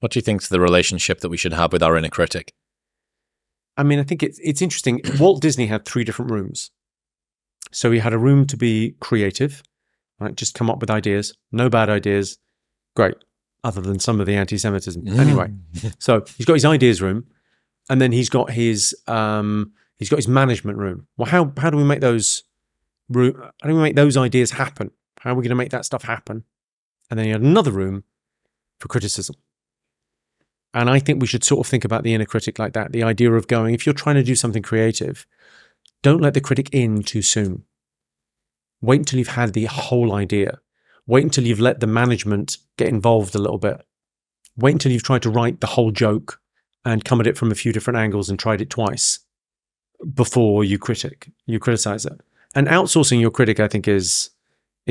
What do you think is the relationship that we should have with our inner critic? I mean, I think it's interesting. Walt Disney had 3 different rooms. So he had a room to be creative, right? Just come up with ideas. No bad ideas. Great. Other than some of the anti-Semitism. Anyway, so he's got his ideas room, and then he's got his management room. Well, how do we make those ideas happen? How are we going to make that stuff happen? And then he had another room for criticism. And I think we should sort of think about the inner critic like that. The idea of going, if you're trying to do something creative, don't let the critic in too soon. Wait until you've had the whole idea. Wait until you've let the management get involved a little bit. Wait until you've tried to write the whole joke and come at it from a few different angles and tried it twice before you criticize it. And outsourcing your critic, I think, is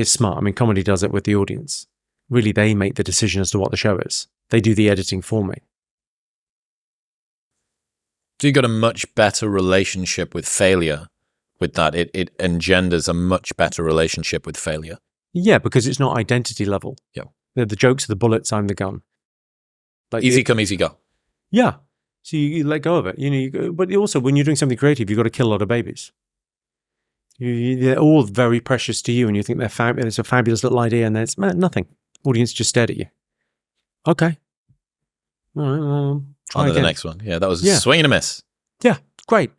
smart. I mean, comedy does it with the audience. Really, they make the decision as to what the show is. They do the editing for me. So you got a much better relationship with failure with that. It engenders a much better relationship with failure. Yeah, because it's not identity level. Yeah. The jokes are the bullets, I'm the gun. Like easy come, easy go. Yeah. So you let go of it. But also, when you're doing something creative, you've got to kill a lot of babies. They're all very precious to you, and you think they're it's a fabulous little idea, and there's nothing. Audience just stared at you. Okay. All right, well, try on to again. The next one. Yeah, that was a swing and a miss. Yeah, great.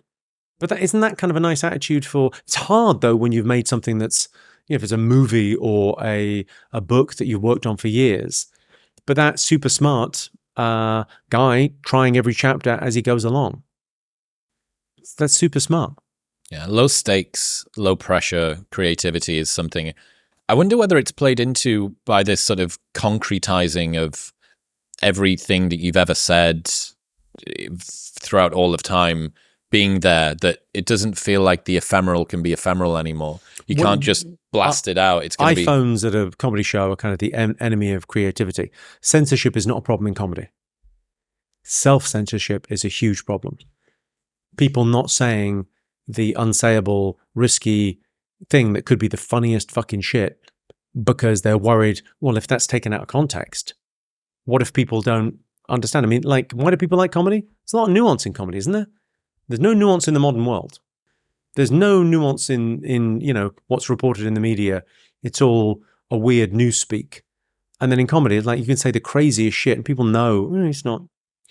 But isn't that kind of a nice attitude for... It's hard, though, when you've made something that's, if it's a movie or a book that you've worked on for years, but that super smart guy trying every chapter as he goes along. That's super smart. Yeah, low stakes, low pressure creativity is something... I wonder whether it's played into by this sort of concretizing of everything that you've ever said throughout all of time being there, that it doesn't feel like the ephemeral can be ephemeral anymore. You can't just blast it out. It's going to be... iPhones at a comedy show are kind of the enemy of creativity. Censorship is not a problem in comedy. Self-censorship is a huge problem. People not saying the unsayable, risky thing that could be the funniest fucking shit because they're worried, well, if that's taken out of context, what if people don't understand? I mean, like, why do people like comedy? There's a lot of nuance in comedy, isn't there? There's no nuance in the modern world. There's no nuance in what's reported in the media. It's all a weird newspeak. And then in comedy, it's like you can say the craziest shit and people know it's not.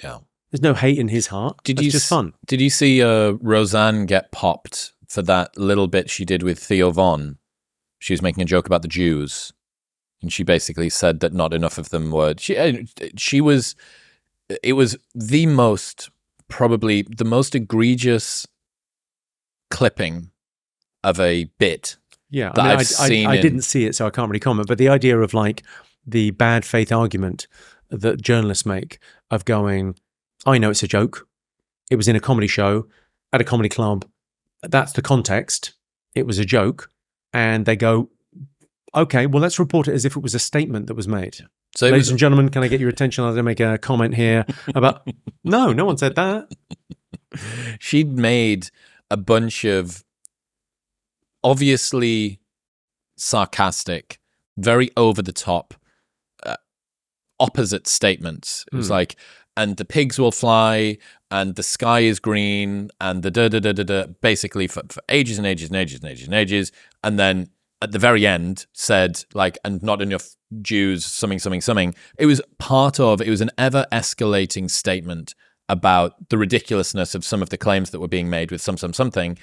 Yeah. There's no hate in his heart. It's just fun. Did you see Roseanne get popped for that little bit she did with Theo Von? She was making a joke about the Jews. And she basically said that not enough of them were... It was probably the most egregious clipping of a bit that I've seen. I didn't see it, so I can't really comment. But the idea of like the bad faith argument that journalists make of going, I know it's a joke. It was in a comedy show at a comedy club. That's the context. It was a joke. And they go, okay, well, let's report it as if it was a statement that was made. So ladies and gentlemen, can I get your attention? I'll make a comment here about... No one said that. She'd made a bunch of obviously sarcastic, very over-the-top, opposite statements. It was like, and the pigs will fly, and the sky is green, and the da-da-da-da-da, basically for ages and ages and ages and ages and ages. And then at the very end said, like, and not enough Jews, something. It was an ever-escalating statement about the ridiculousness of some of the claims that were being made with something.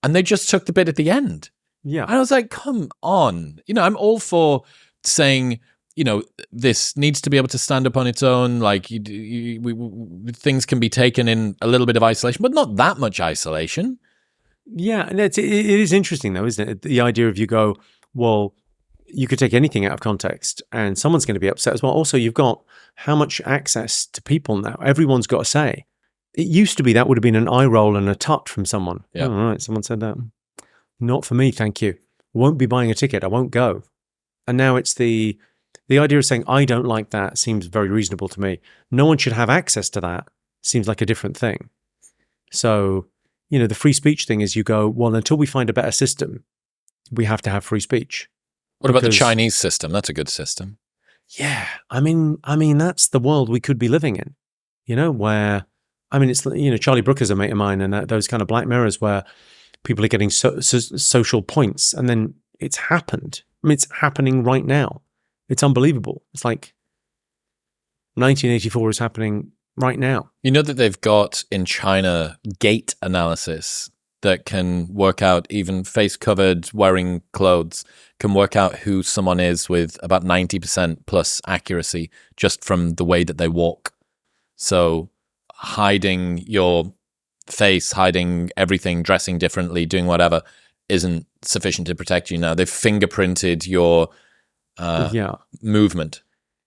And they just took the bit at the end. Yeah. And I was like, come on. I'm all for saying, this needs to be able to stand up on its own. Like, things can be taken in a little bit of isolation, but not that much isolation. Yeah, and it is interesting, though, isn't it? The idea of you go, well, you could take anything out of context and someone's going to be upset as well. Also, you've got how much access to people now. Everyone's got a say. It used to be that would have been an eye roll and a tut from someone. Yeah. Oh, all right, someone said that. Not for me, thank you. Won't be buying a ticket. I won't go. And now it's the idea of saying, I don't like that seems very reasonable to me. No one should have access to that. Seems like a different thing. So... the free speech thing is you go, well, until we find a better system, we have to have free speech. What about the Chinese system? That's a good system. Yeah, I mean, that's the world we could be living in, where, it's, Charlie Brooker's a mate of mine, and those kind of Black Mirrors where people are getting social points, and then it's happened. It's happening right now. It's unbelievable. It's like 1984 is happening right now. You know that they've got in China gait analysis that can work out, even face covered, wearing clothes, can work out who someone is with about 90% plus accuracy just from the way that they walk. So hiding your face, hiding everything, dressing differently, doing whatever isn't sufficient to protect you now. They've fingerprinted your movement.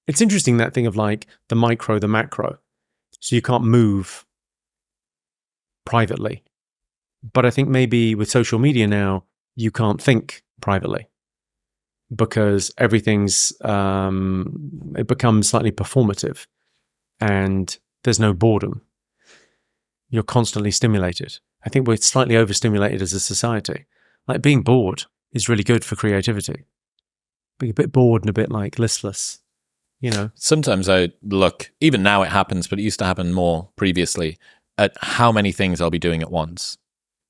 It's interesting, that thing of like the micro, the macro. So you can't move privately. But I think maybe with social media now, you can't think privately because everything's, it becomes slightly performative and there's no boredom. You're constantly stimulated. I think we're slightly overstimulated as a society. Like being bored is really good for creativity. Being a bit bored and a bit like listless, Sometimes I look, even now it happens, but it used to happen more previously, at how many things I'll be doing at once.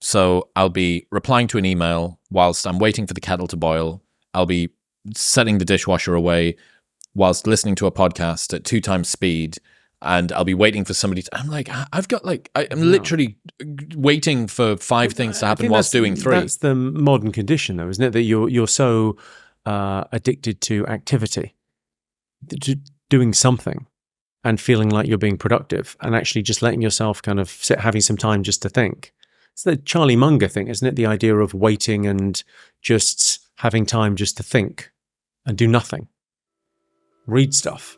So I'll be replying to an email whilst I'm waiting for the kettle to boil. I'll be setting the dishwasher away whilst listening to a podcast at 2 times speed. And I'll be waiting for somebody to... I'm like, I'm literally waiting for 5 things to happen whilst doing 3. That's the modern condition, though, isn't it? That you're so addicted to activity, to doing something and feeling like you're being productive and actually just letting yourself kind of sit, having some time just to think. It's the Charlie Munger thing, isn't it? The idea of waiting and just having time just to think and do nothing. Read stuff.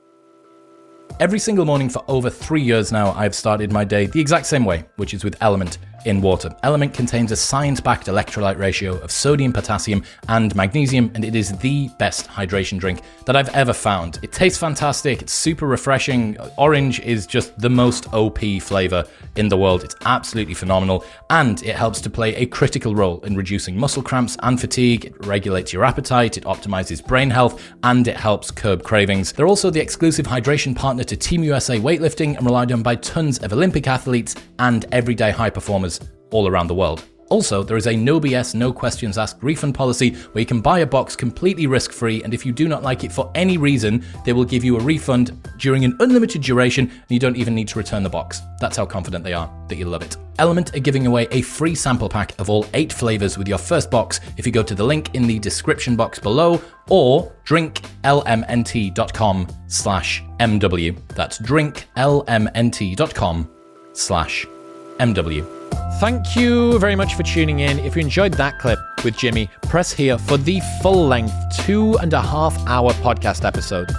Every single morning for over 3 years now, I've started my day the exact same way, which is with Element in water. Element contains a science-backed electrolyte ratio of sodium, potassium, and magnesium, and it is the best hydration drink that I've ever found. It tastes fantastic, it's super refreshing. Orange is just the most OP flavor in the world. It's absolutely phenomenal, and it helps to play a critical role in reducing muscle cramps and fatigue. It regulates your appetite, it optimizes brain health, and it helps curb cravings. They're also the exclusive hydration partner to Team USA weightlifting and relied on by tons of Olympic athletes and everyday high performers all around the world. Also, there is a no BS, no questions asked refund policy where you can buy a box completely risk-free, and if you do not like it for any reason, they will give you a refund during an unlimited duration, and you don't even need to return the box. That's how confident they are that you'll love it. Element are giving away a free sample pack of all 8 flavors with your first box if you go to the link in the description box below or drinklmnt.com/MW. That's drinklmnt.com/MW. Thank you very much for tuning in. If you enjoyed that clip with Jimmy, press here for the full-length 2.5-hour podcast episode.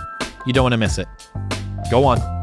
You don't want to miss it. Go on.